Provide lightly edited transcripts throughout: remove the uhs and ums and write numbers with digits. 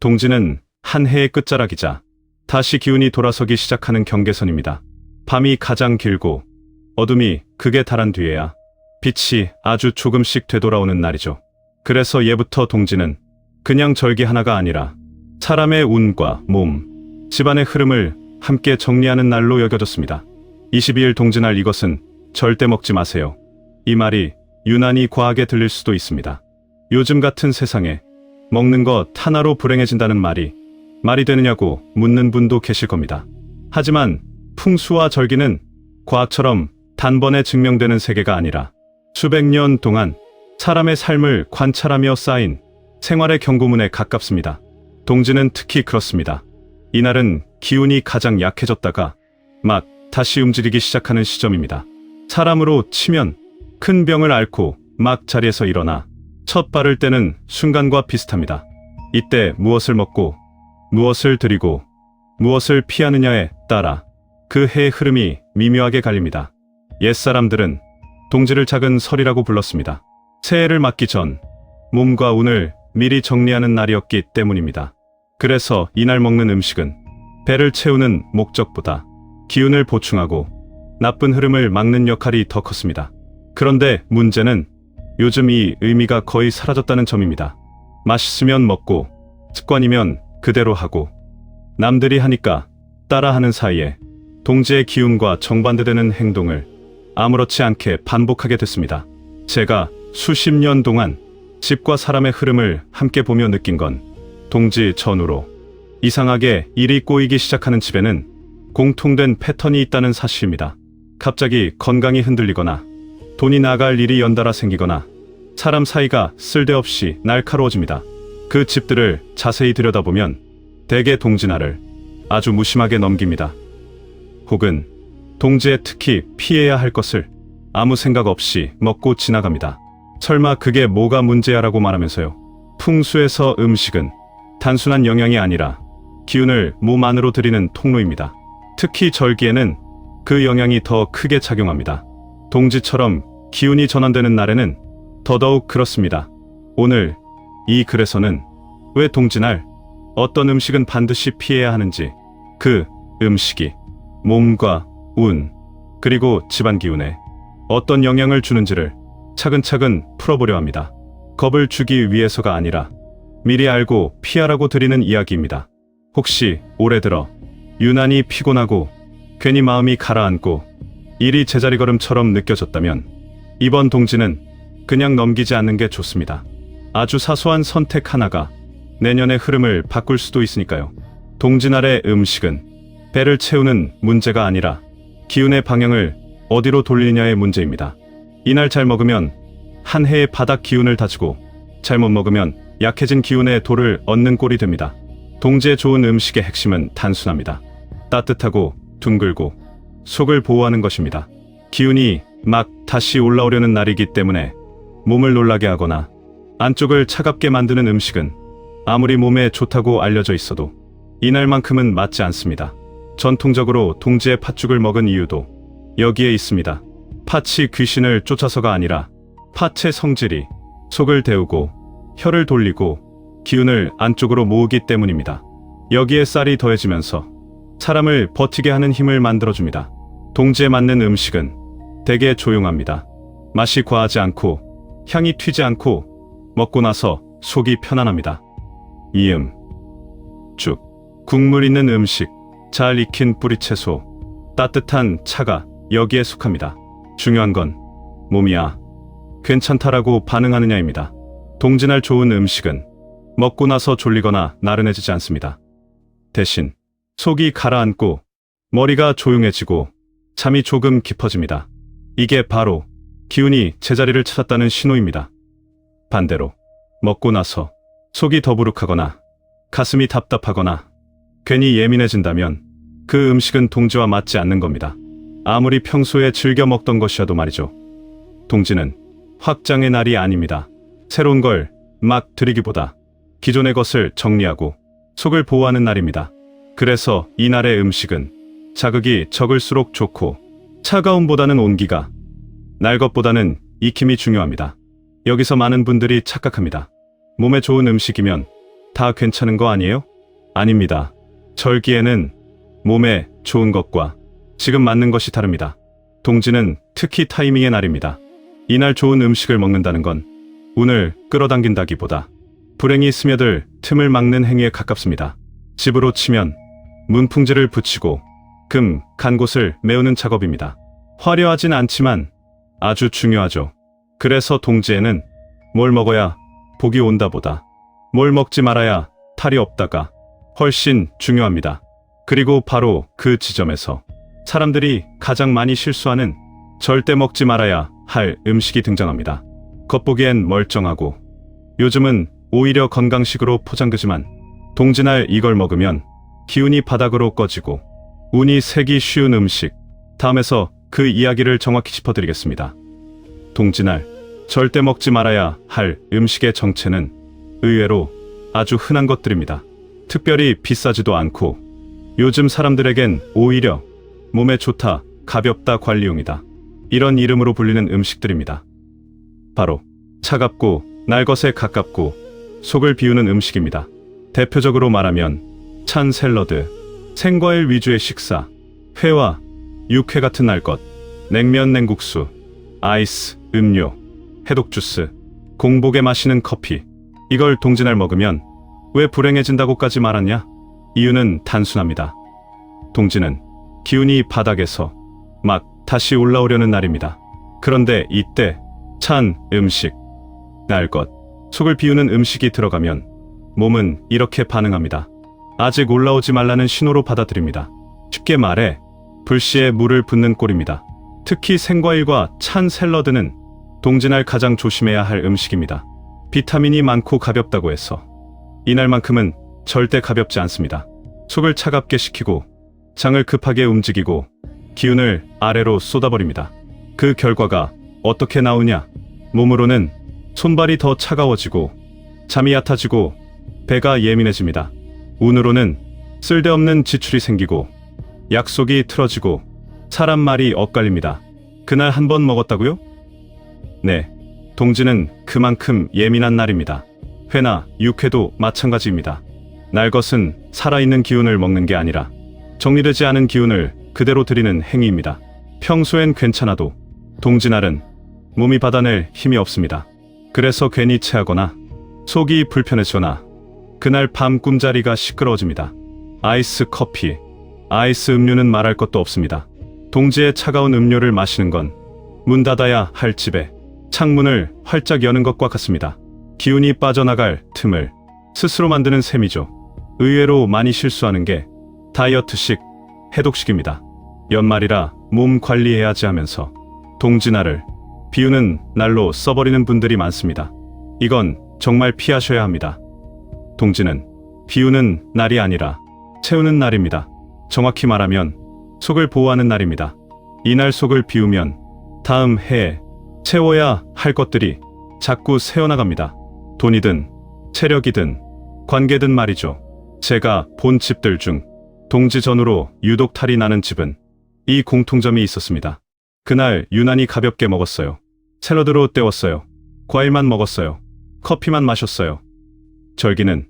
동지는 한 해의 끝자락이자 다시 기운이 돌아서기 시작하는 경계선입니다. 밤이 가장 길고 어둠이 극에 달한 뒤에야 빛이 아주 조금씩 되돌아오는 날이죠. 그래서 예부터 동지는 그냥 절기 하나가 아니라 사람의 운과 몸, 집안의 흐름을 함께 정리하는 날로 여겨졌습니다. 22일 동지날 이것은 절대 먹지 마세요. 이 말이 유난히 과하게 들릴 수도 있습니다. 요즘 같은 세상에 먹는 것 하나로 불행해진다는 말이 되느냐고 묻는 분도 계실 겁니다. 하지만 풍수와 절기는 과학처럼 단번에 증명되는 세계가 아니라 수백 년 동안 사람의 삶을 관찰하며 쌓인 생활의 경고문에 가깝습니다. 동지는 특히 그렇습니다. 이날은 기운이 가장 약해졌다가 막 다시 움직이기 시작하는 시점입니다. 사람으로 치면 큰 병을 앓고 막 자리에서 일어나 첫 발을 떼는 순간과 비슷합니다. 이때 무엇을 먹고 무엇을 드리고 무엇을 피하느냐에 따라 그 해의 흐름이 미묘하게 갈립니다. 옛사람들은 동지를 작은 설이라고 불렀습니다. 새해를 맞기 전 몸과 운을 미리 정리하는 날이었기 때문입니다. 그래서 이날 먹는 음식은 배를 채우는 목적보다 기운을 보충하고 나쁜 흐름을 막는 역할이 더 컸습니다. 그런데 문제는 요즘 이 의미가 거의 사라졌다는 점입니다. 맛있으면 먹고 습관이면 그대로 하고 남들이 하니까 따라하는 사이에 동지의 기운과 정반대되는 행동을 아무렇지 않게 반복하게 됐습니다. 제가 수십 년 동안 집과 사람의 흐름을 함께 보며 느낀 건 동지 전후로 이상하게 일이 꼬이기 시작하는 집에는 공통된 패턴이 있다는 사실입니다. 갑자기 건강이 흔들리거나 돈이 나갈 일이 연달아 생기거나 사람 사이가 쓸데없이 날카로워집니다. 그 집들을 자세히 들여다보면 대개 동지날을 아주 무심하게 넘깁니다. 혹은 동지에 특히 피해야 할 것을 아무 생각 없이 먹고 지나갑니다. 설마 그게 뭐가 문제야라고 말하면서요. 풍수에서 음식은 단순한 영양이 아니라 기운을 몸 안으로 들이는 통로입니다. 특히 절기에는 그 영향이 더 크게 작용합니다. 동지처럼 기운이 전환되는 날에는 더더욱 그렇습니다. 오늘 이 글에서는 왜 동지날 어떤 음식은 반드시 피해야 하는지, 그 음식이 몸과 운, 그리고 집안 기운에 어떤 영향을 주는지를 차근차근 풀어보려 합니다. 겁을 주기 위해서가 아니라 미리 알고 피하라고 드리는 이야기입니다. 혹시 올해 들어 유난히 피곤하고 괜히 마음이 가라앉고 일이 제자리걸음처럼 느껴졌다면 이번 동지는 그냥 넘기지 않는 게 좋습니다. 아주 사소한 선택 하나가 내년의 흐름을 바꿀 수도 있으니까요. 동지날의 음식은 배를 채우는 문제가 아니라 기운의 방향을 어디로 돌리느냐의 문제입니다. 이날 잘 먹으면 한 해의 바닥 기운을 다지고 잘못 먹으면 약해진 기운의 돌을 얻는 꼴이 됩니다. 동지의 좋은 음식의 핵심은 단순합니다. 따뜻하고 둥글고 속을 보호하는 것입니다. 기운이 막 다시 올라오려는 날이기 때문에 몸을 놀라게 하거나 안쪽을 차갑게 만드는 음식은 아무리 몸에 좋다고 알려져 있어도 이날만큼은 맞지 않습니다. 전통적으로 동지의 팥죽을 먹은 이유도 여기에 있습니다. 팥이 귀신을 쫓아서가 아니라 팥의 성질이 속을 데우고 혀를 돌리고 기운을 안쪽으로 모으기 때문입니다. 여기에 쌀이 더해지면서 사람을 버티게 하는 힘을 만들어줍니다. 동지에 맞는 음식은 되게 조용합니다. 맛이 과하지 않고 향이 튀지 않고 먹고 나서 속이 편안합니다. 이음, 죽, 국물 있는 음식, 잘 익힌 뿌리채소, 따뜻한 차가 여기에 속합니다. 중요한 건 몸이야 괜찮다라고 반응하느냐입니다. 동지날 좋은 음식은 먹고 나서 졸리거나 나른해지지 않습니다. 대신 속이 가라앉고 머리가 조용해지고 잠이 조금 깊어집니다. 이게 바로 기운이 제자리를 찾았다는 신호입니다. 반대로 먹고 나서 속이 더부룩하거나 가슴이 답답하거나 괜히 예민해진다면 그 음식은 동지와 맞지 않는 겁니다. 아무리 평소에 즐겨 먹던 것이어도 말이죠. 동지는 확장의 날이 아닙니다. 새로운 걸 막 들이기보다 기존의 것을 정리하고 속을 보호하는 날입니다. 그래서 이날의 음식은 자극이 적을수록 좋고 차가움보다는 온기가, 날 것보다는 익힘이 중요합니다. 여기서 많은 분들이 착각합니다. 몸에 좋은 음식이면 다 괜찮은 거 아니에요? 아닙니다. 절기에는 몸에 좋은 것과 지금 맞는 것이 다릅니다. 동지는 특히 타이밍의 날입니다. 이날 좋은 음식을 먹는다는 건 운을 끌어당긴다기보다 불행이 스며들 틈을 막는 행위에 가깝습니다. 집으로 치면 문풍지를 붙이고 금, 간 곳을 메우는 작업입니다. 화려하진 않지만 아주 중요하죠. 그래서 동지에는 뭘 먹어야 복이 온다보다 뭘 먹지 말아야 탈이 없다가 훨씬 중요합니다. 그리고 바로 그 지점에서 사람들이 가장 많이 실수하는 절대 먹지 말아야 할 음식이 등장합니다. 겉보기엔 멀쩡하고 요즘은 오히려 건강식으로 포장되지만 동지날 이걸 먹으면 기운이 바닥으로 꺼지고 운이 새기 쉬운 음식. 다음에서 그 이야기를 정확히 짚어드리겠습니다. 동지날 절대 먹지 말아야 할 음식의 정체는 의외로 아주 흔한 것들입니다. 특별히 비싸지도 않고 요즘 사람들에겐 오히려 몸에 좋다, 가볍다 관리용이다. 이런 이름으로 불리는 음식들입니다. 바로 차갑고 날 것에 가깝고 속을 비우는 음식입니다. 대표적으로 말하면 찬 샐러드, 생과일 위주의 식사, 회와 육회 같은 날 것, 냉면 냉국수, 아이스, 음료, 해독 주스, 공복에 마시는 커피. 이걸 동지날 먹으면 왜 불행해진다고까지 말하냐? 이유는 단순합니다. 동지는 기운이 바닥에서 막 다시 올라오려는 날입니다. 그런데 이때 찬 음식, 날 것, 속을 비우는 음식이 들어가면 몸은 이렇게 반응합니다. 아직 올라오지 말라는 신호로 받아들입니다. 쉽게 말해 불씨에 물을 붓는 꼴입니다. 특히 생과일과 찬 샐러드는 동지날 가장 조심해야 할 음식입니다. 비타민이 많고 가볍다고 해서 이날만큼은 절대 가볍지 않습니다. 속을 차갑게 식히고 장을 급하게 움직이고 기운을 아래로 쏟아버립니다. 그 결과가 어떻게 나오냐? 몸으로는 손발이 더 차가워지고 잠이 얕아지고 배가 예민해집니다. 운으로는 쓸데없는 지출이 생기고 약속이 틀어지고 사람 말이 엇갈립니다. 그날 한 번 먹었다고요? 네, 동지는 그만큼 예민한 날입니다. 회나 육회도 마찬가지입니다. 날 것은 살아있는 기운을 먹는 게 아니라 정리되지 않은 기운을 그대로 들이는 행위입니다. 평소엔 괜찮아도 동지날은 몸이 받아낼 힘이 없습니다. 그래서 괜히 체하거나 속이 불편해지거나 그날 밤 꿈자리가 시끄러워집니다. 아이스 커피, 아이스 음료는 말할 것도 없습니다. 동지의 차가운 음료를 마시는 건 문 닫아야 할 집에 창문을 활짝 여는 것과 같습니다. 기운이 빠져나갈 틈을 스스로 만드는 셈이죠. 의외로 많이 실수하는 게 다이어트식, 해독식입니다. 연말이라 몸 관리해야지 하면서 동지날을 비우는 날로 써버리는 분들이 많습니다. 이건 정말 피하셔야 합니다. 동지는 비우는 날이 아니라 채우는 날입니다. 정확히 말하면 속을 보호하는 날입니다. 이날 속을 비우면 다음 해에 채워야 할 것들이 자꾸 새어나갑니다. 돈이든 체력이든 관계든 말이죠. 제가 본 집들 중 동지 전후로 유독 탈이 나는 집은 이 공통점이 있었습니다. 그날 유난히 가볍게 먹었어요. 샐러드로 때웠어요. 과일만 먹었어요. 커피만 마셨어요. 절기는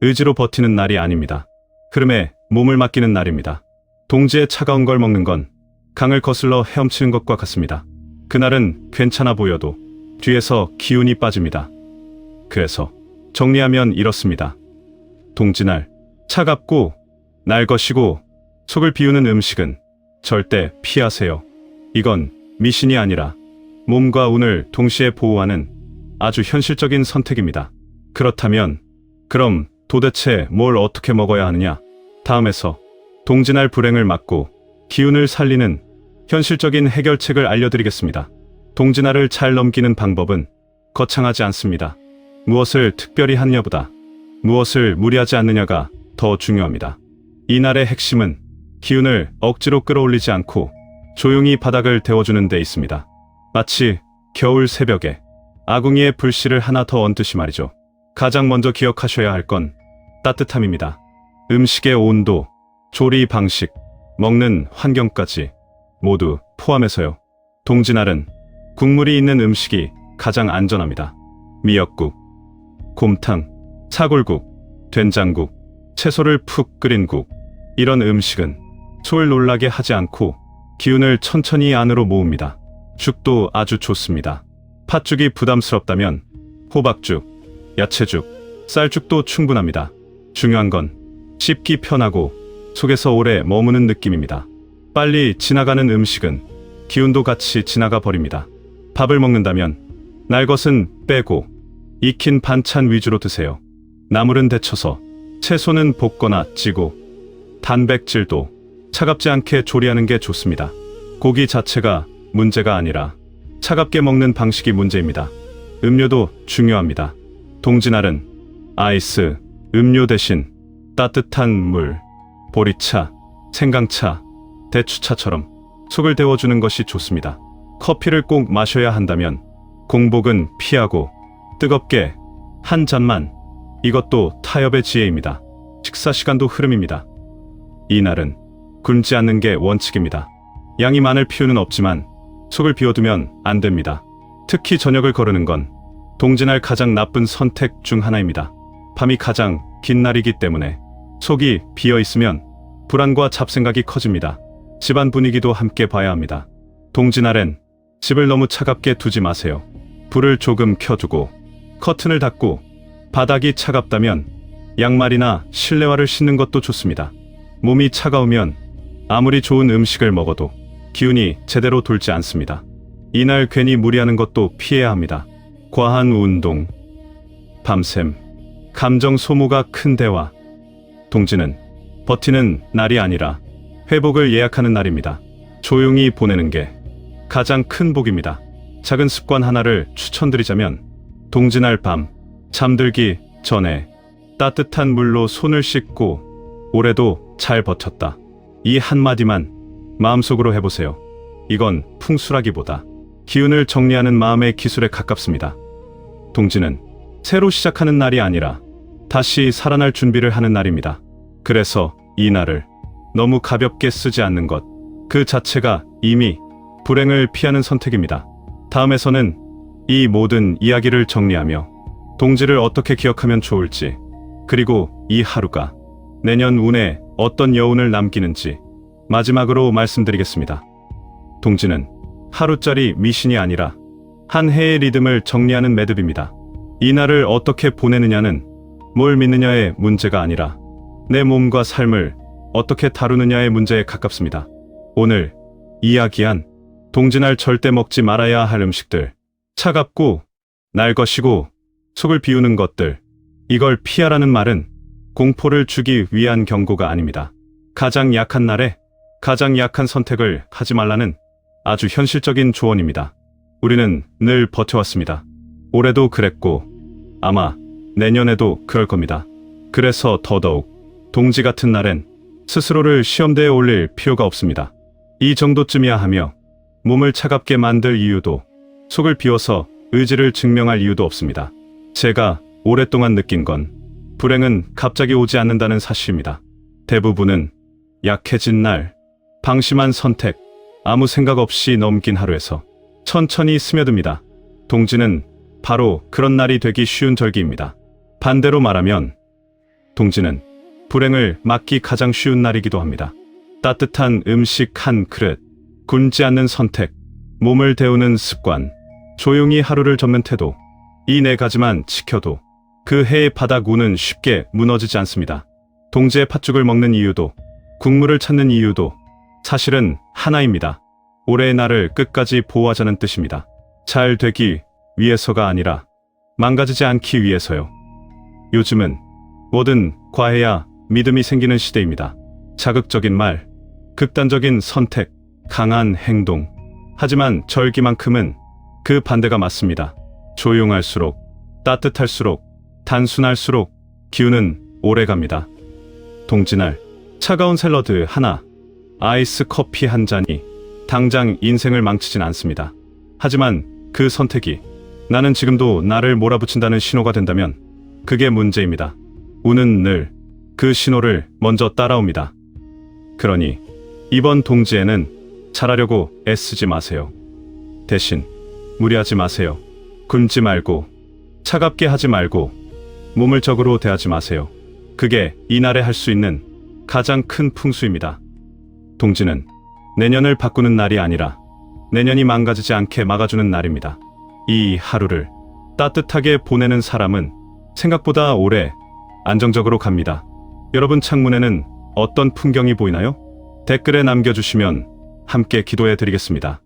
의지로 버티는 날이 아닙니다. 흐름에 몸을 맡기는 날입니다. 동지의 차가운 걸 먹는 건 강을 거슬러 헤엄치는 것과 같습니다. 그날은 괜찮아 보여도 뒤에서 기운이 빠집니다. 그래서 정리하면 이렇습니다. 동지날, 차갑고 날 것이고 속을 비우는 음식은 절대 피하세요. 이건 미신이 아니라 몸과 운을 동시에 보호하는 아주 현실적인 선택입니다. 그렇다면 그럼 도대체 뭘 어떻게 먹어야 하느냐? 다음에서 동지날 불행을 막고 기운을 살리는 현실적인 해결책을 알려드리겠습니다. 동지날을 잘 넘기는 방법은 거창하지 않습니다. 무엇을 특별히 하느냐보다 무엇을 무리하지 않느냐가 더 중요합니다. 이날의 핵심은 기운을 억지로 끌어올리지 않고 조용히 바닥을 데워주는 데 있습니다. 마치 겨울 새벽에 아궁이에 불씨를 하나 더 얹듯이 말이죠. 가장 먼저 기억하셔야 할 건 따뜻함입니다. 음식의 온도, 조리 방식, 먹는 환경까지 모두 포함해서요. 동지날은 국물이 있는 음식이 가장 안전합니다. 미역국, 곰탕, 사골국, 된장국, 채소를 푹 끓인 국. 이런 음식은 속을 놀라게 하지 않고 기운을 천천히 안으로 모읍니다. 죽도 아주 좋습니다. 팥죽이 부담스럽다면 호박죽, 야채죽, 쌀죽도 충분합니다. 중요한 건 씹기 편하고 속에서 오래 머무는 느낌입니다. 빨리 지나가는 음식은 기운도 같이 지나가 버립니다. 밥을 먹는다면 날 것은 빼고 익힌 반찬 위주로 드세요. 나물은 데쳐서, 채소는 볶거나 찌고, 단백질도 차갑지 않게 조리하는 게 좋습니다. 고기 자체가 문제가 아니라 차갑게 먹는 방식이 문제입니다. 음료도 중요합니다. 동지날은 아이스, 음료 대신 따뜻한 물, 보리차, 생강차, 대추차처럼 속을 데워주는 것이 좋습니다. 커피를 꼭 마셔야 한다면 공복은 피하고 뜨겁게 한 잔만, 이것도 타협의 지혜입니다. 식사 시간도 흐름입니다. 이날은 굶지 않는 게 원칙입니다. 양이 많을 필요는 없지만 속을 비워두면 안 됩니다. 특히 저녁을 거르는 건 동지날 가장 나쁜 선택 중 하나입니다. 밤이 가장 긴 날이기 때문에 속이 비어 있으면 불안과 잡생각이 커집니다. 집안 분위기도 함께 봐야 합니다. 동지날엔 집을 너무 차갑게 두지 마세요. 불을 조금 켜두고 커튼을 닫고 바닥이 차갑다면 양말이나 실내화를 신는 것도 좋습니다. 몸이 차가우면 아무리 좋은 음식을 먹어도 기운이 제대로 돌지 않습니다. 이날 괜히 무리하는 것도 피해야 합니다. 과한 운동, 밤샘, 감정 소모가 큰 대화. 동지는 버티는 날이 아니라 회복을 예약하는 날입니다. 조용히 보내는 게 가장 큰 복입니다. 작은 습관 하나를 추천드리자면 동지날 밤 잠들기 전에 따뜻한 물로 손을 씻고 올해도 잘 버텼다. 이 한마디만 마음속으로 해보세요. 이건 풍수라기보다 기운을 정리하는 마음의 기술에 가깝습니다. 동지는 새로 시작하는 날이 아니라 다시 살아날 준비를 하는 날입니다. 그래서 이 날을 너무 가볍게 쓰지 않는 것, 그 자체가 이미 불행을 피하는 선택입니다. 다음에서는 이 모든 이야기를 정리하며 동지를 어떻게 기억하면 좋을지, 그리고 이 하루가 내년 운에 어떤 여운을 남기는지 마지막으로 말씀드리겠습니다. 동지는 하루짜리 미신이 아니라 한 해의 리듬을 정리하는 매듭입니다. 이 날을 어떻게 보내느냐는 뭘 믿느냐의 문제가 아니라 내 몸과 삶을 어떻게 다루느냐의 문제에 가깝습니다. 오늘 이야기한 동지날 절대 먹지 말아야 할 음식들, 차갑고 날 것이고 속을 비우는 것들, 이걸 피하라는 말은 공포를 주기 위한 경고가 아닙니다. 가장 약한 날에 가장 약한 선택을 하지 말라는 아주 현실적인 조언입니다. 우리는 늘 버텨왔습니다. 올해도 그랬고 아마 내년에도 그럴 겁니다. 그래서 더더욱 동지 같은 날엔 스스로를 시험대에 올릴 필요가 없습니다. 이 정도쯤이야 하며 몸을 차갑게 만들 이유도, 속을 비워서 의지를 증명할 이유도 없습니다. 제가 오랫동안 느낀 건 불행은 갑자기 오지 않는다는 사실입니다. 대부분은 약해진 날, 방심한 선택, 아무 생각 없이 넘긴 하루에서 천천히 스며듭니다. 동지는 바로 그런 날이 되기 쉬운 절기입니다. 반대로 말하면 동지는 불행을 막기 가장 쉬운 날이기도 합니다. 따뜻한 음식 한 그릇, 굶지 않는 선택, 몸을 데우는 습관, 조용히 하루를 접는 태도, 이 네 가지만 지켜도 그 해의 바닥 운은 쉽게 무너지지 않습니다. 동지의 팥죽을 먹는 이유도, 국물을 찾는 이유도 사실은 하나입니다. 올해의 날을 끝까지 보호하자는 뜻입니다. 잘 되기 위해서가 아니라 망가지지 않기 위해서요. 요즘은 뭐든 과해야 믿음이 생기는 시대입니다. 자극적인 말, 극단적인 선택, 강한 행동. 하지만 절기만큼은 그 반대가 맞습니다. 조용할수록, 따뜻할수록, 단순할수록 기운은 오래갑니다. 동지날, 차가운 샐러드 하나, 아이스 커피 한 잔이 당장 인생을 망치진 않습니다. 하지만 그 선택이 나는 지금도 나를 몰아붙인다는 신호가 된다면 그게 문제입니다. 운은 늘 그 신호를 먼저 따라옵니다. 그러니 이번 동지에는 잘하려고 애쓰지 마세요. 대신 무리하지 마세요. 굶지 말고, 차갑게 하지 말고, 몸을 적으로 대하지 마세요. 그게 이날에 할 수 있는 가장 큰 풍수입니다. 동지는 내년을 바꾸는 날이 아니라 내년이 망가지지 않게 막아주는 날입니다. 이 하루를 따뜻하게 보내는 사람은 생각보다 오래 안정적으로 갑니다. 여러분 창문에는 어떤 풍경이 보이나요? 댓글에 남겨주시면 함께 기도해 드리겠습니다.